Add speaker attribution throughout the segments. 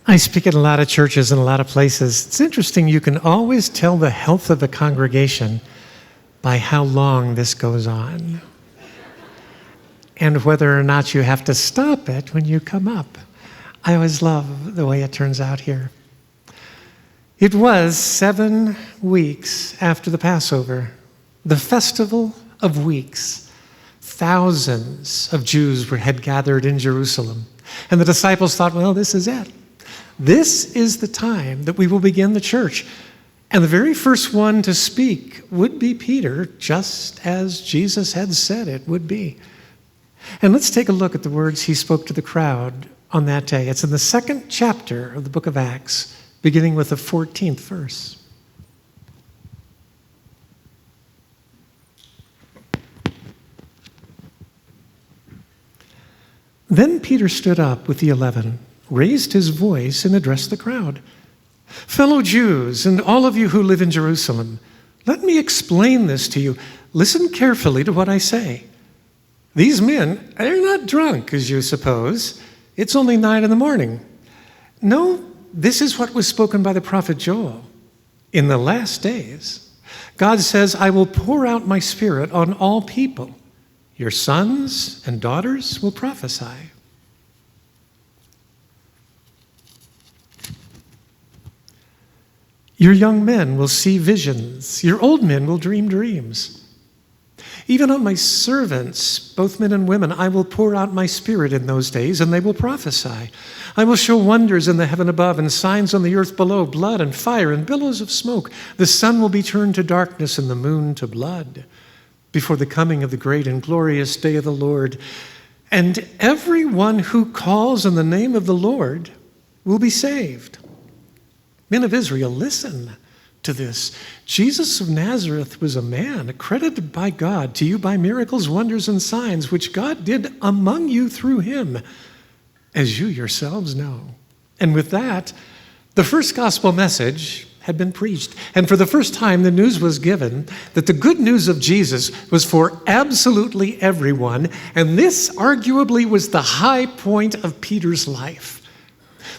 Speaker 1: I speak at a lot of churches and a lot of places. It's interesting, you can always tell the health of a congregation by how long this goes on and whether or not you have to stop it when you come up. I always love the way it turns out here. It was 7 weeks after the Passover, the Festival of Weeks. Thousands of Jews had gathered in Jerusalem, and the disciples thought, well, this is it. This is the time that we will begin the church. And the very first one to speak would be Peter, just as Jesus had said it would be. And let's take a look at the words he spoke to the crowd on that day. It's in the 2nd chapter of the book of Acts, beginning with the 14th verse. Then Peter stood up with the 11, raised his voice, and addressed the crowd. Fellow Jews, and all of you who live in Jerusalem, let me explain this to you. Listen carefully to what I say. These men are not drunk, as you suppose. It's only 9 a.m. No, this is what was spoken by the prophet Joel. In the last days, God says, I will pour out my spirit on all people. Your sons and daughters will prophesy. Your young men will see visions. Your old men will dream dreams. Even on my servants, both men and women, I will pour out my spirit in those days, and they will prophesy. I will show wonders in the heaven above and signs on the earth below, blood and fire and billows of smoke. The sun will be turned to darkness and the moon to blood before the coming of the great and glorious day of the Lord. And everyone who calls on the name of the Lord will be saved. Men of Israel, listen to this. Jesus of Nazareth was a man accredited by God to you by miracles, wonders, and signs, which God did among you through him, as you yourselves know. And with that, the first gospel message had been preached. And for the first time, the news was given that the good news of Jesus was for absolutely everyone. And this arguably was the high point of Peter's life.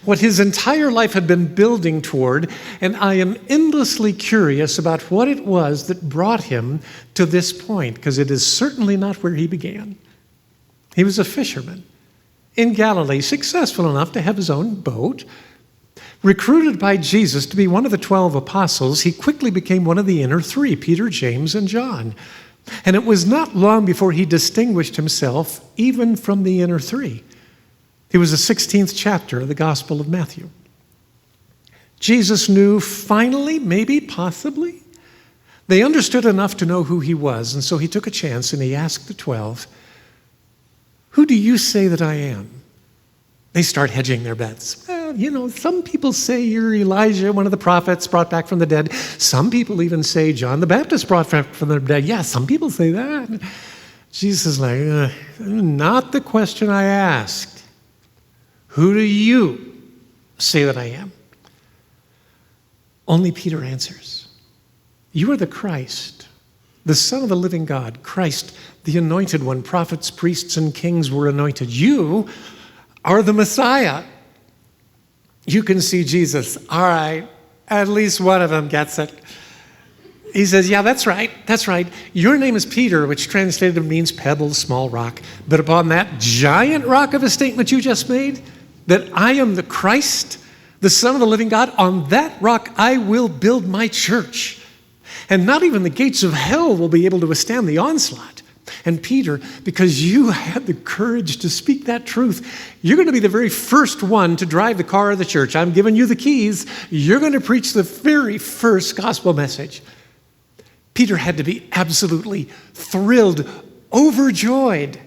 Speaker 1: What his entire life had been building toward, and I am endlessly curious about what it was that brought him to this point, because it is certainly not where he began. He was a fisherman in Galilee, successful enough to have his own boat. Recruited by Jesus to be one of the 12 apostles, he quickly became one of the inner 3, Peter, James, and John. And it was not long before he distinguished himself even from the inner 3. It was the 16th chapter of the Gospel of Matthew. Jesus knew finally, maybe, possibly, they understood enough to know who he was, and so he took a chance and he asked the 12, who do you say that I am? They start hedging their bets. Well, some people say you're Elijah, one of the prophets brought back from the dead. Some people even say John the Baptist brought back from the dead. Yeah, some people say that. Jesus is like, not the question I asked. Who do you say that I am? Only Peter answers, you are the Christ, the Son of the living God, Christ, the anointed one. Prophets, priests, and kings were anointed. You are the Messiah. You can see Jesus. All right, at least one of them gets it. He says, yeah, that's right. Your name is Peter, which translated means pebble, small rock. But upon that giant rock of a statement you just made, that I am the Christ, the Son of the living God, on that rock I will build my church. And not even the gates of hell will be able to withstand the onslaught. And Peter, because you had the courage to speak that truth, you're going to be the very first one to drive the car of the church. I'm giving you the keys. You're going to preach the very first gospel message. Peter had to be absolutely thrilled, overjoyed.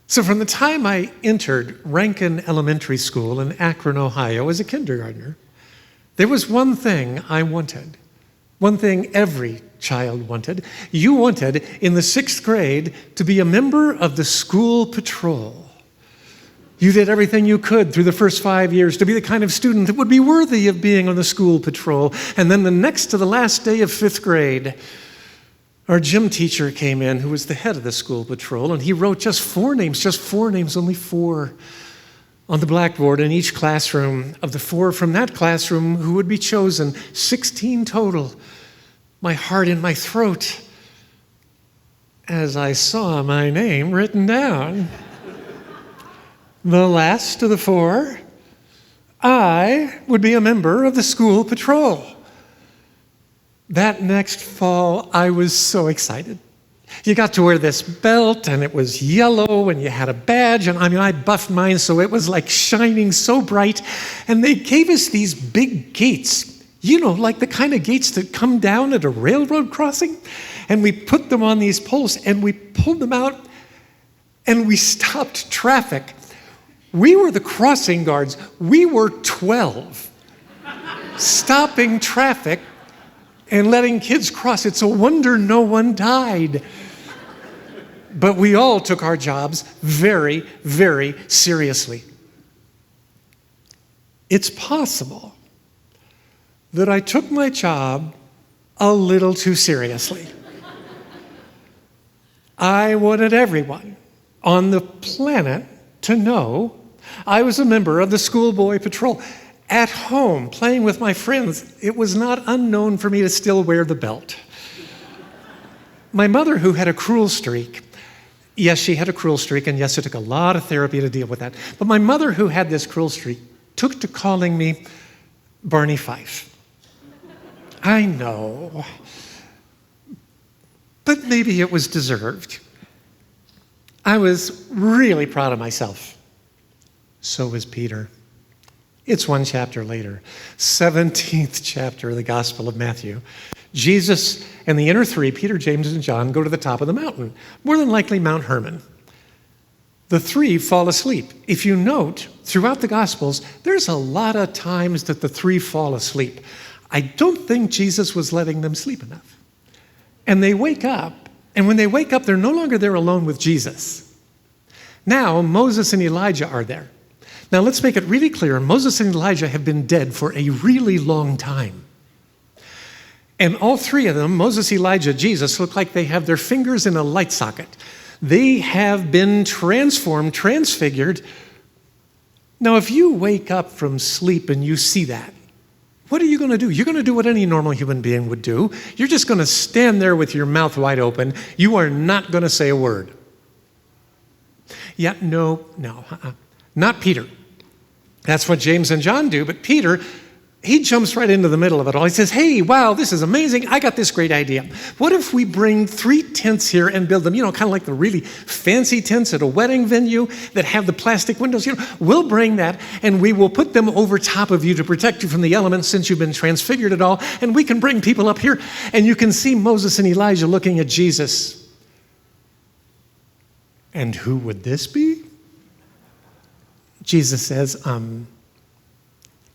Speaker 1: So from the time I entered Rankin Elementary School in Akron, Ohio, as a kindergartner, there was one thing I wanted, one thing every child wanted. You wanted, in the 6th grade, to be a member of the school patrol. You did everything you could through the first 5 years to be the kind of student that would be worthy of being on the school patrol. And then the next to the last day of 5th grade, our gym teacher came in, who was the head of the school patrol, and he wrote just 4 names, only 4, on the blackboard in each classroom. Of the 4 from that classroom who would be chosen, 16 total, my heart in my throat as I saw my name written down. The last of the 4, I would be a member of the school patrol. That next fall, I was so excited. You got to wear this belt, and it was yellow, and you had a badge, and I buffed mine, so it was like shining so bright. And they gave us these big gates, like the kind of gates that come down at a railroad crossing. And we put them on these poles, and we pulled them out, and we stopped traffic. We were the crossing guards. We were 12, stopping traffic and letting kids cross. It's a wonder no one died. But we all took our jobs very, very seriously. It's possible that I took my job a little too seriously. I wanted everyone on the planet to know I was a member of the schoolboy patrol. At home, playing with my friends, it was not unknown for me to still wear the belt. My mother, who had a cruel streak, yes, she had a cruel streak, and yes, it took a lot of therapy to deal with that. But my mother, who had this cruel streak, took to calling me Barney Fife. I know, but maybe it was deserved. I was really proud of myself. So was Peter. It's one chapter later, 17th chapter of the Gospel of Matthew. Jesus and the inner 3, Peter, James, and John, go to the top of the mountain, more than likely Mount Hermon. The 3 fall asleep. If you note, throughout the Gospels, there's a lot of times that the 3 fall asleep. I don't think Jesus was letting them sleep enough. And they wake up, and when they wake up, they're no longer there alone with Jesus. Now, Moses and Elijah are there. Now, let's make it really clear. Moses and Elijah have been dead for a really long time. And all 3 of them, Moses, Elijah, Jesus, look like they have their fingers in a light socket. They have been transformed, transfigured. Now, if you wake up from sleep and you see that, what are you going to do? You're going to do what any normal human being would do. You're just going to stand there with your mouth wide open. You are not going to say a word. Yeah, no, not Peter. That's what James and John do, but Peter, he jumps right into the middle of it all. He says, hey, wow, this is amazing. I got this great idea. What if we bring 3 tents here and build them, kind of like the really fancy tents at a wedding venue that have the plastic windows? We'll bring that, and we will put them over top of you to protect you from the elements since you've been transfigured at all, and we can bring people up here, and you can see Moses and Elijah looking at Jesus. And who would this be? Jesus says,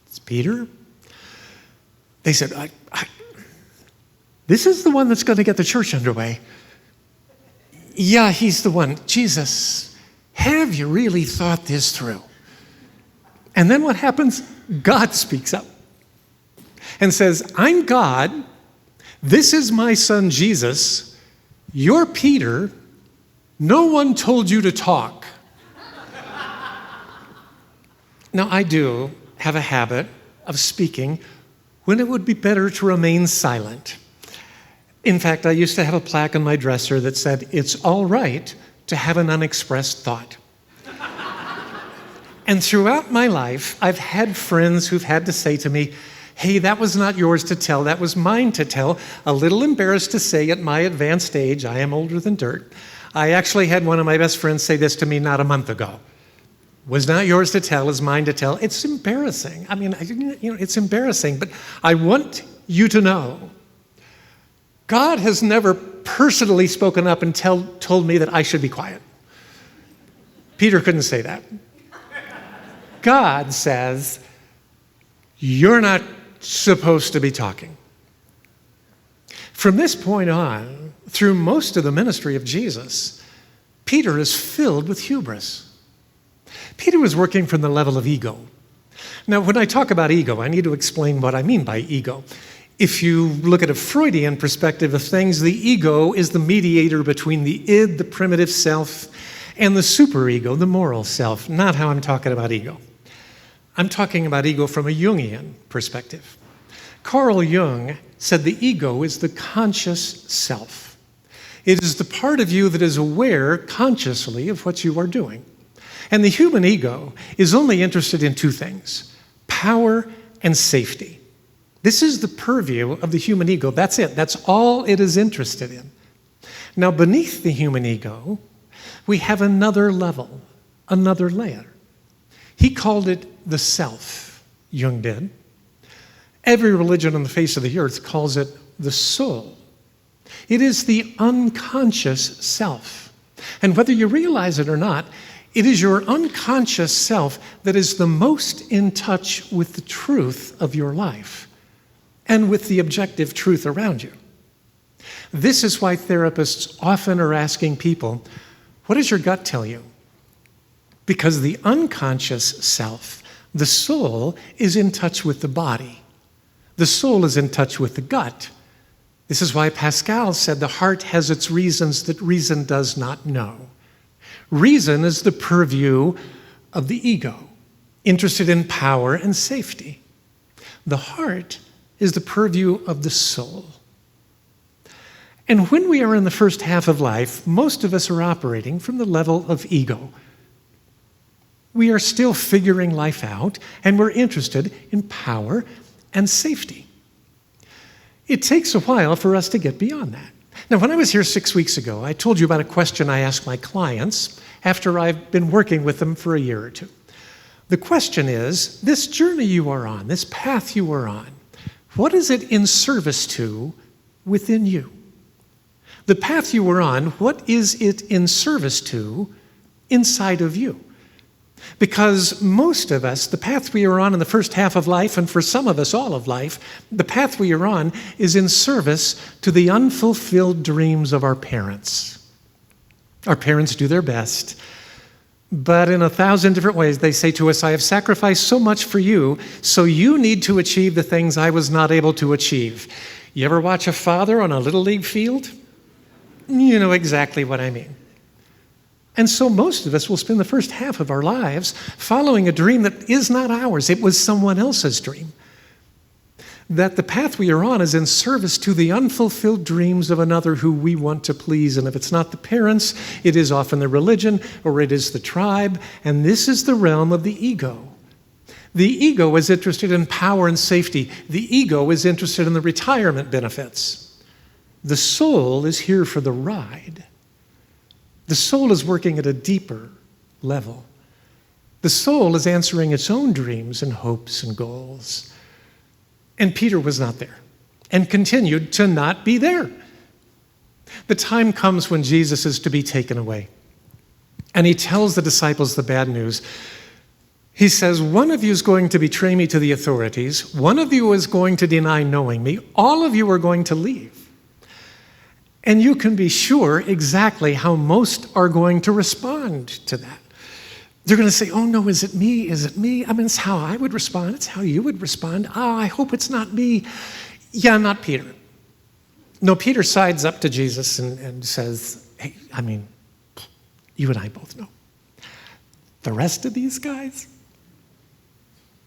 Speaker 1: it's Peter. They said, this is the one that's going to get the church underway. Yeah, he's the one. Jesus, have you really thought this through? And then what happens? God speaks up and says, I'm God. This is my son, Jesus. You're Peter. No one told you to talk. Now, I do have a habit of speaking when it would be better to remain silent. In fact, I used to have a plaque on my dresser that said, it's all right to have an unexpressed thought. And throughout my life, I've had friends who've had to say to me, hey, that was not yours to tell, that was mine to tell. A little embarrassed to say at my advanced age, I am older than dirt. I actually had one of my best friends say this to me not a month ago. Was not yours to tell, is mine to tell. It's embarrassing. It's embarrassing, but I want you to know, God has never personally spoken up and told me that I should be quiet. Peter couldn't say that. God says, you're not supposed to be talking. From this point on, through most of the ministry of Jesus, Peter is filled with hubris. Peter was working from the level of ego. Now, when I talk about ego, I need to explain what I mean by ego. If you look at a Freudian perspective of things, the ego is the mediator between the id, the primitive self, and the superego, the moral self. Not how I'm talking about ego. I'm talking about ego from a Jungian perspective. Carl Jung said the ego is the conscious self. It is the part of you that is aware consciously of what you are doing. And the human ego is only interested in two things: power and safety. This is the purview of the human ego. That's it. That's all it is interested in. Now, beneath the human ego, we have another level, another layer. He called it the self, Jung did. Every religion on the face of the earth calls it the soul. It is the unconscious self. And whether you realize it or not, it is your unconscious self that is the most in touch with the truth of your life and with the objective truth around you. This is why therapists often are asking people, what does your gut tell you? Because the unconscious self, the soul, is in touch with the body. The soul is in touch with the gut. This is why Pascal said the heart has its reasons that reason does not know. Reason is the purview of the ego, interested in power and safety. The heart is the purview of the soul. And when we are in the first half of life, most of us are operating from the level of ego. We are still figuring life out, and we're interested in power and safety. It takes a while for us to get beyond that. Now, when I was here 6 weeks ago, I told you about a question I asked my clients after I've been working with them for a year or two. The question is, this journey you are on, this path you are on, what is it in service to within you? The path you are on, what is it in service to inside of you? Because most of us, the path we are on in the first half of life, and for some of us all of life, the path we are on is in service to the unfulfilled dreams of our parents. Our parents do their best, but in 1,000 different ways they say to us, I have sacrificed so much for you, so you need to achieve the things I was not able to achieve. You ever watch a father on a little league field? You know exactly what I mean. And so most of us will spend the first half of our lives following a dream that is not ours. It was someone else's dream. That the path we are on is in service to the unfulfilled dreams of another who we want to please. And if it's not the parents, it is often the religion or it is the tribe. And this is the realm of the ego. The ego is interested in power and safety. The ego is interested in the retirement benefits. The soul is here for the ride. The soul is working at a deeper level. The soul is answering its own dreams and hopes and goals. And Peter was not there and continued to not be there. The time comes when Jesus is to be taken away. And he tells the disciples the bad news. He says, one of you is going to betray me to the authorities. One of you is going to deny knowing me. All of you are going to leave. And you can be sure exactly how most are going to respond to that. They're going to say, oh no, is it me? Is it me? I mean, it's how I would respond. It's how you would respond. Oh, I hope it's not me. Yeah, not Peter. No, Peter sides up to Jesus and says, hey, I mean, you and I both know. The rest of these guys,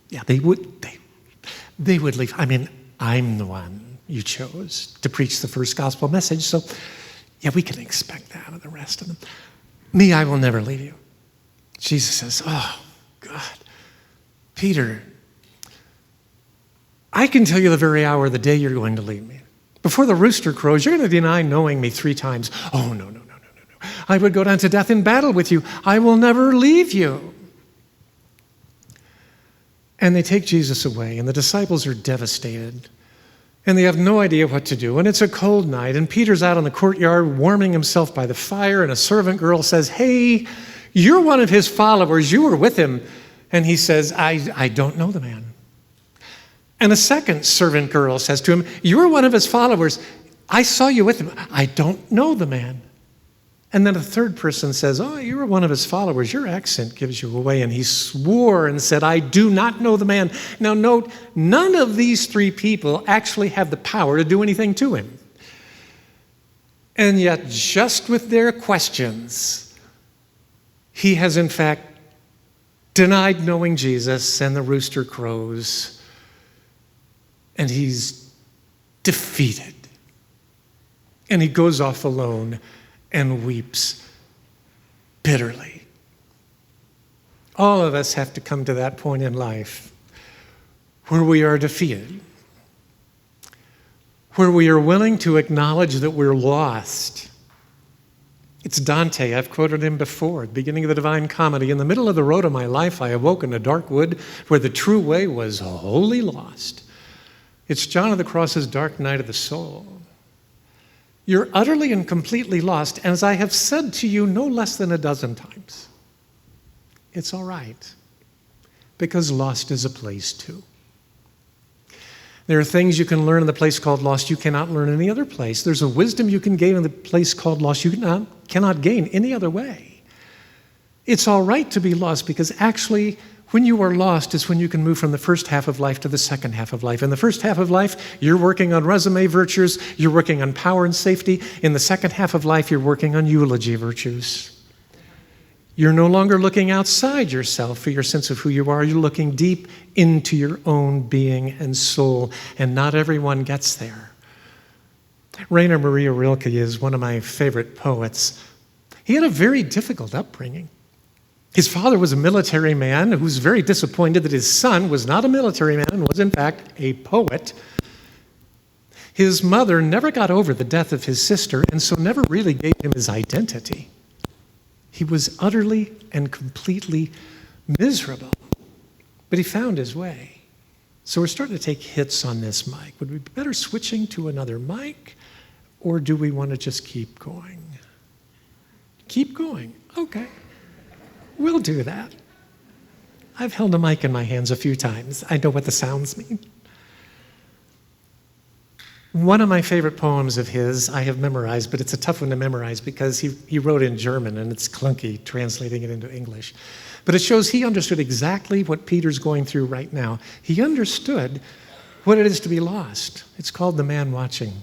Speaker 1: yeah, they would leave. I mean, I'm the one you chose to preach the first gospel message, so yeah, we can expect that of the rest of them. Me, I will never leave you. Jesus says, oh, God, Peter, I can tell you the very hour of the day you're going to leave me. Before the rooster crows, you're going to deny knowing me 3 times. Oh, no. I would go down to death in battle with you. I will never leave you. And they take Jesus away, and the disciples are devastated. And they have no idea what to do. And it's a cold night, and Peter's out in the courtyard warming himself by the fire, and a servant girl says, hey, you're one of his followers. You were with him. And he says, I don't know the man. And a second servant girl says to him, you're one of his followers. I saw you with him. I don't know the man. And then a third person says, oh, you were one of his followers. Your accent gives you away. And he swore and said, I do not know the man. Now note, none of these 3 people actually have the power to do anything to him. And yet, just with their questions, he has in fact denied knowing Jesus, and the rooster crows, and he's defeated. And he goes off alone and weeps bitterly. All of us have to come to that point in life where we are defeated, where we are willing to acknowledge that we're lost. It's Dante. I've quoted him before, at the beginning of the Divine Comedy. In the middle of the road of my life, I awoke in a dark wood where the true way was wholly lost. It's John of the Cross's dark night of the soul. You're utterly and completely lost, and as I have said to you no less than a dozen times, it's all right, because lost is a place too. There are things you can learn in the place called lost you cannot learn any other place. There's a wisdom you can gain in the place called lost you cannot gain any other way. It's all right to be lost, because actually when you are lost is when you can move from the first half of life to the second half of life. In the first half of life, you're working on resume virtues, you're working on power and safety. In the second half of life, you're working on eulogy virtues. You're no longer looking outside yourself for your sense of who you are. You're looking deep into your own being and soul, and not everyone gets there. Rainer Maria Rilke is one of my favorite poets. He had a very difficult upbringing. His father was a military man who was very disappointed that his son was not a military man and was, in fact, a poet. His mother never got over the death of his sister, and so never really gave him his identity. He was utterly and completely miserable, but he found his way. So we're starting to take hits on this mic. Would we be better switching to another mic, or do we want to just keep going? Keep going. Okay. We'll do that. I've held a mic in my hands a few times. I know what the sounds mean. One of my favorite poems of his I have memorized, but it's a tough one to memorize because he wrote in German and it's clunky translating it into English. But it shows he understood exactly what Peter's going through right now. He understood what it is to be lost. It's called The Man Watching.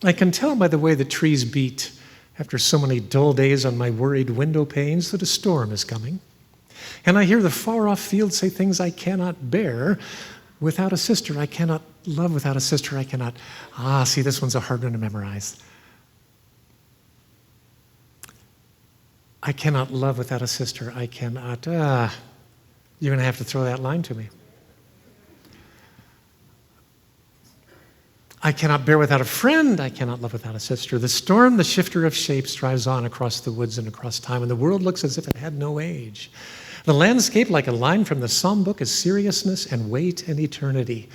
Speaker 1: I can tell by the way the trees beat after so many dull days on my worried window panes that a storm is coming. And I hear the far-off fields say things I cannot bear. Without a sister, I cannot love. Without a sister, I cannot. See, this one's a hard one to memorize. I cannot love without a sister. I cannot. You're going to have to throw that line to me. I cannot bear without a friend. I cannot love without a sister. The storm, the shifter of shapes, drives on across the woods and across time, and the world looks as if it had no age. The landscape, like a line from the Psalm book, is seriousness and weight and eternity.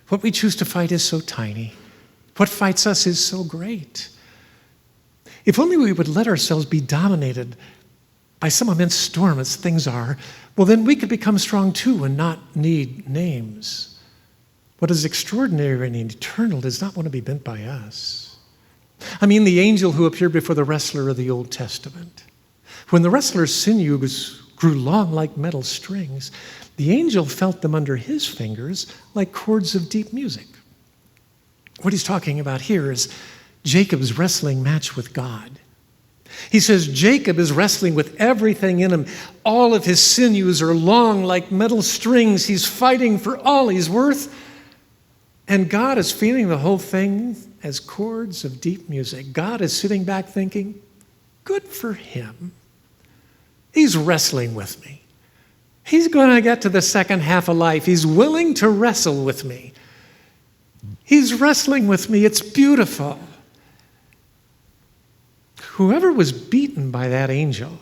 Speaker 1: What we choose to fight is so tiny. What fights us is so great. If only we would let ourselves be dominated by some immense storm as things are, well, then we could become strong too and not need names. What is extraordinary and eternal does not want to be bent by us. I mean, the angel who appeared before the wrestler of the Old Testament. When the wrestler's sinews grew long like metal strings, the angel felt them under his fingers like chords of deep music. What he's talking about here is Jacob's wrestling match with God. He says Jacob is wrestling with everything in him. All of his sinews are long like metal strings. He's fighting for all he's worth. And God is feeling the whole thing as chords of deep music. God is sitting back thinking, good for him. He's wrestling with me. He's going to get to the second half of life. He's willing to wrestle with me. He's wrestling with me. It's beautiful. Whoever was beaten by that angel,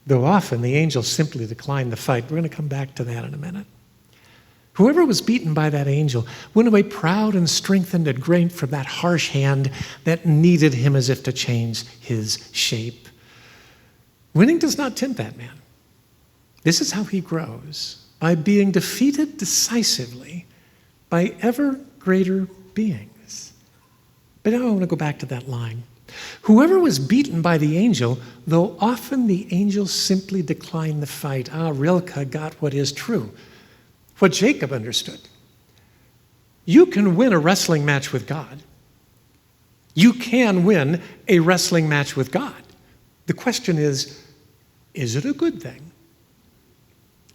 Speaker 1: though often the angel simply declined the fight. We're going to come back to that in a minute. Whoever was beaten by that angel went away proud and strengthened and great from that harsh hand that kneaded him as if to change his shape. Winning does not tempt that man. This is how he grows, by being defeated decisively by ever greater beings. But now I want to go back to that line. Whoever was beaten by the angel, though often the angel simply declined the fight. Rilke got what is true. What Jacob understood. You can win a wrestling match with God. You can win a wrestling match with God. The question is, Is it a good thing?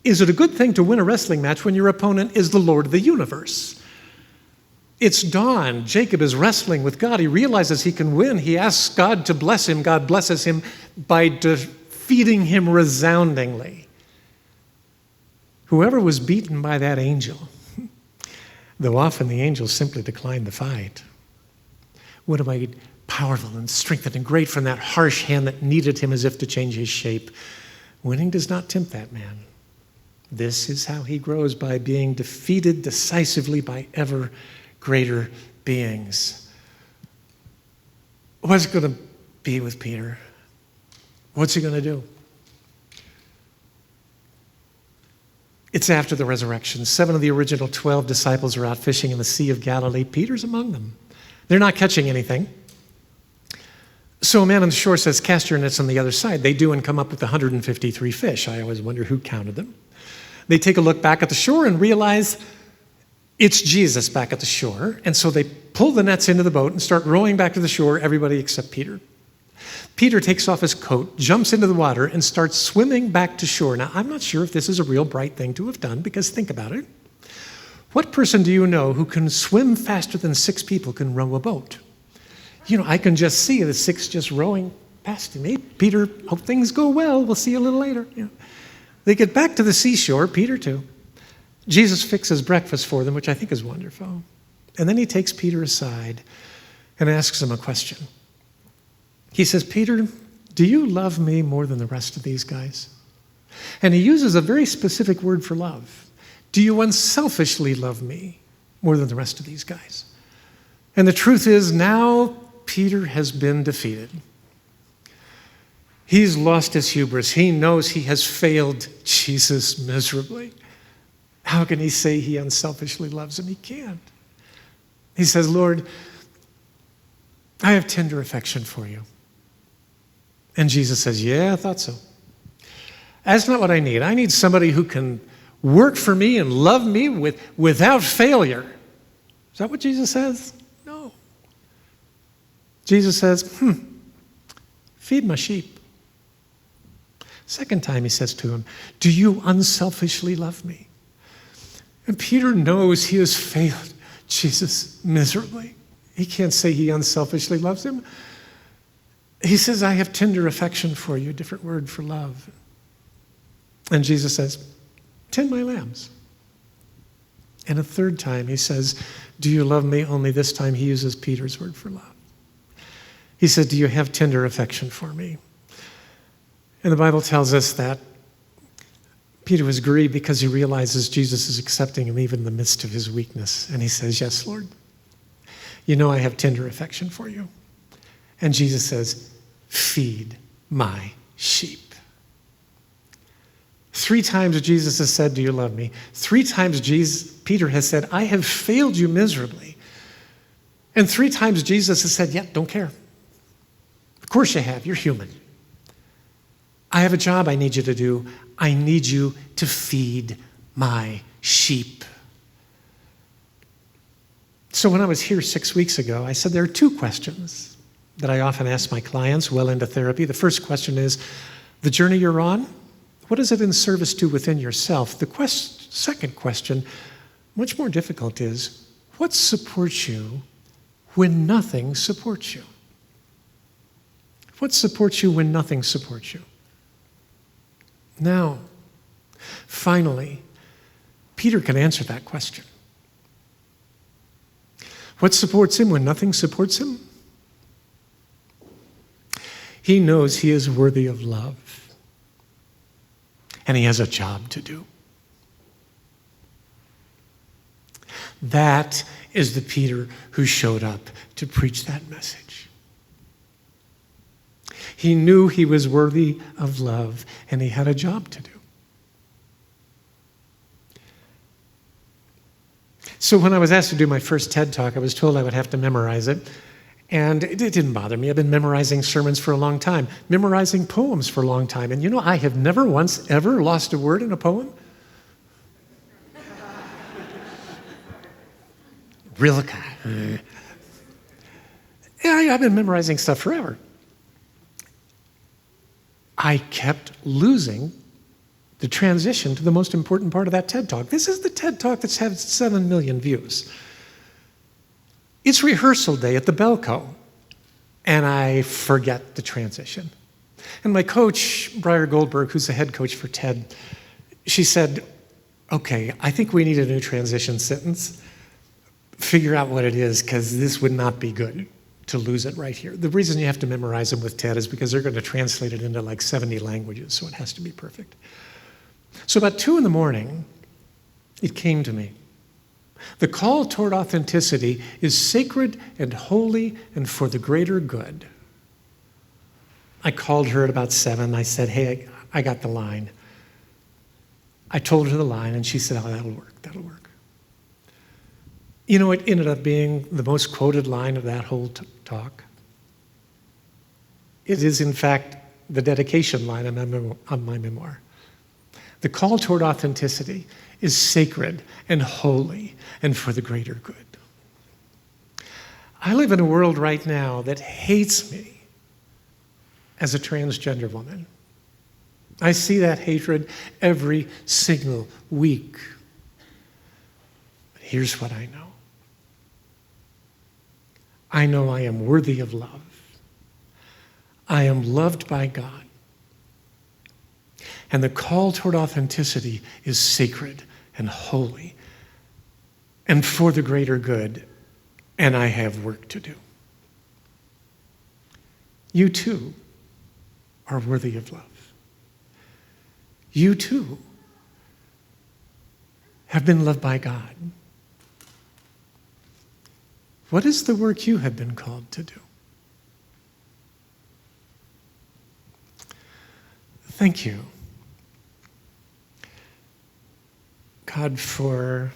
Speaker 1: Is it a good thing to win a wrestling match when your opponent is the Lord of the universe? It's dawn. Jacob is wrestling with God. He realizes he can win. He asks God to bless him. God blesses him by defeating him resoundingly. Whoever was beaten by that angel, though often the angels simply declined the fight, would have made powerful and strengthened and great from that harsh hand that kneaded him as if to change his shape. Winning does not tempt that man. This is how he grows, by being defeated decisively by ever greater beings. What's it going to be with Peter? What's he going to do? It's after the resurrection. 7 of the original 12 disciples are out fishing in the Sea of Galilee. Peter's among them. They're not catching anything. So a man on the shore says, "Cast your nets on the other side." They do and come up with 153 fish. I always wonder who counted them. They take a look back at the shore and realize it's Jesus back at the shore. And so they pull the nets into the boat and start rowing back to the shore, everybody except Peter. Peter takes off his coat, jumps into the water, and starts swimming back to shore. Now, I'm not sure if this is a real bright thing to have done, because think about it. What person do you know who can swim faster than 6 people can row a boat? I can just see the 6 just rowing past me. Peter, hope things go well. We'll see you a little later. They get back to the seashore, Peter too. Jesus fixes breakfast for them, which I think is wonderful. And then he takes Peter aside and asks him a question. He says, "Peter, do you love me more than the rest of these guys?" And he uses a very specific word for love. Do you unselfishly love me more than the rest of these guys? And the truth is, now Peter has been defeated. He's lost his hubris. He knows he has failed Jesus miserably. How can he say he unselfishly loves him? He can't. He says, "Lord, I have tender affection for you." And Jesus says, "Yeah, I thought so. That's not what I need. I need somebody who can work for me and love me without failure." Is that what Jesus says? No. Jesus says, "Feed my sheep." Second time he says to him, "Do you unselfishly love me?" And Peter knows he has failed Jesus miserably. He can't say he unselfishly loves him. He says, "I have tender affection for you," different word for love. And Jesus says, "Tend my lambs." And a third time he says, "Do you love me?" Only this time he uses Peter's word for love. He said, "Do you have tender affection for me?" And the Bible tells us that Peter was grieved because he realizes Jesus is accepting him even in the midst of his weakness. And he says, "Yes, Lord, you know I have tender affection for you." And Jesus says, "Feed my sheep." 3 times Jesus has said, "Do you love me?" 3 times Peter has said, "I have failed you miserably." And 3 times Jesus has said, "Yeah, don't care. Of course you have. You're human. I have a job I need you to do. I need you to feed my sheep." So when I was here 6 weeks ago, I said there are 2 questions that I often ask my clients well into therapy. The first question is, the journey you're on, what is it in service to within yourself? The second question, much more difficult, is, what supports you when nothing supports you? What supports you when nothing supports you? Now, finally, Peter can answer that question. What supports him when nothing supports him? He knows he is worthy of love, and he has a job to do. That is the Peter who showed up to preach that message. He knew he was worthy of love, and he had a job to do. So when I was asked to do my first TED Talk, I was told I would have to memorize it. And it didn't bother me. I've been memorizing sermons for a long time, memorizing poems for a long time. And I have never once ever lost a word in a poem. Rilke. Yeah, I've been memorizing stuff forever. I kept losing the transition to the most important part of that TED Talk. This is the TED Talk that's had 7 million views. It's rehearsal day at the Belco, and I forget the transition. And my coach, Briar Goldberg, who's the head coach for TED, she said, okay, I think we need a new transition sentence. Figure out what it is, because this would not be good to lose it right here. The reason you have to memorize them with TED is because they're going to translate it into like 70 languages, so it has to be perfect. So about 2 a.m, it came to me. The call toward authenticity is sacred and holy and for the greater good. I called her at about 7. I said, hey, I got the line. I told her the line, and she said, oh, that'll work. You know, it ended up being the most quoted line of that whole talk. It is, in fact, the dedication line on my memoir. The call toward authenticity is sacred and holy and for the greater good. I live in a world right now that hates me as a transgender woman. I see that hatred every single week. But here's what I know. I know I am worthy of love. I am loved by God. And the call toward authenticity is sacred and holy and for the greater good, and I have work to do. You too are worthy of love. You too have been loved by God. What is the work you have been called to do? Thank you, God, for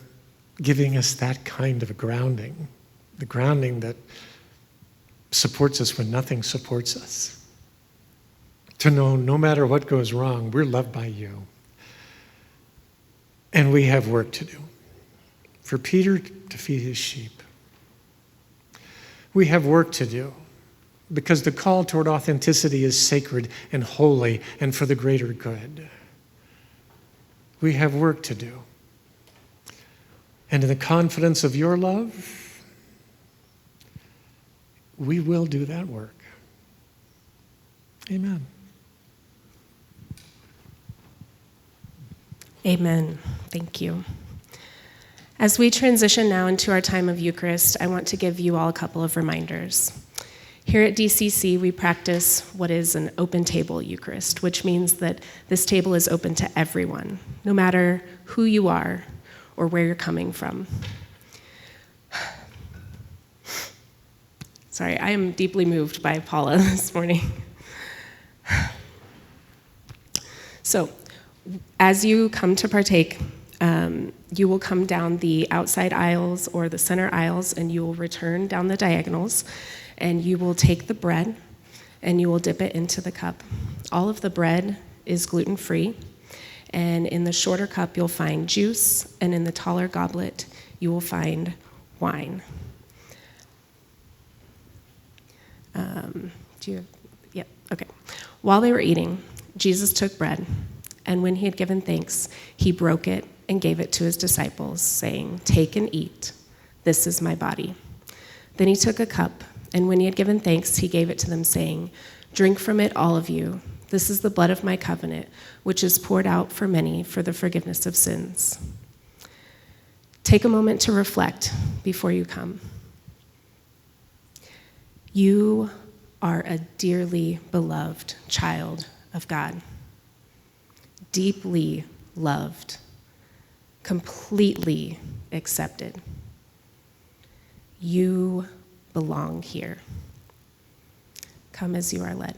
Speaker 1: giving us that kind of a grounding, the grounding that supports us when nothing supports us. To know no matter what goes wrong, we're loved by you. And we have work to do. For Peter to feed his sheep. We have work to do because the call toward authenticity is sacred and holy and for the greater good. We have work to do. And in the confidence of your love, we will do that work. Amen.
Speaker 2: Amen. Thank you. As we transition now into our time of Eucharist, I want to give you all a couple of reminders. Here at DCC, we practice what is an open table Eucharist, which means that this table is open to everyone, no matter who you are or where you're coming from. Sorry, I am deeply moved by Paula this morning. So, as you come to partake, you will come down the outside aisles or the center aisles, and you will return down the diagonals, and you will take the bread, and you will dip it into the cup. All of the bread is gluten-free, and in the shorter cup, you'll find juice, and in the taller goblet, you will find wine. Yep, okay. While they were eating, Jesus took bread, and when he had given thanks, he broke it and gave it to his disciples, saying, "Take and eat. This is my body." Then he took a cup, and when he had given thanks, he gave it to them, saying, "Drink from it, all of you. This is the blood of my covenant, which is poured out for many for the forgiveness of sins." Take a moment to reflect before you come. You are a dearly beloved child of God. Deeply loved, completely accepted. You belong here. Come as you are led.